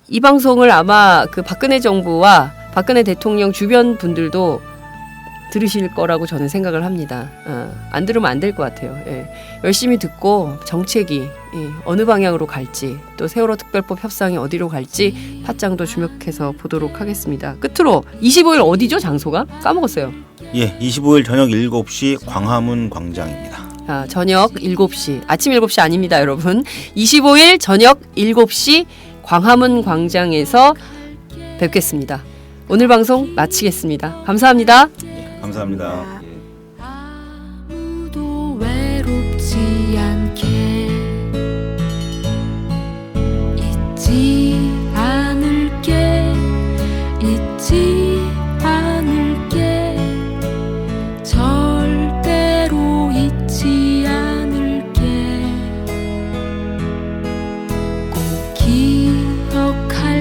이 방송을 아마 그 박근혜 정부와 박근혜 대통령 주변 분들도 들으실 거라고 저는 생각을 합니다. 안 들으면 안 될 것 같아요. 예. 열심히 듣고 정책이 어느 방향으로 갈지 또 세월호 특별법 협상이 어디로 갈지 팟짱도 주목해서 보도록 하겠습니다. 끝으로 25일 어디죠? 장소가? 까먹었어요. 예, 25일 저녁 7시 광화문 광장입니다. 저녁 7시. 아침 7시 아닙니다, 여러분. 25일 저녁 7시 광화문 광장에서 뵙겠습니다. 오늘 방송 마치겠습니다. 감사합니다. 감사합니다. 아무도 외롭지 않게 잊지 않을게 절대로 잊지 않을게 꼭 기억할게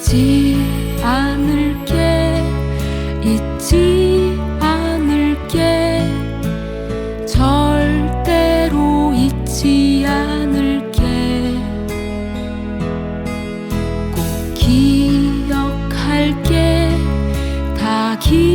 잊지 않을게 잊지 않을게 절대로 잊지 않을게 꼭 기억할게 다 기억할게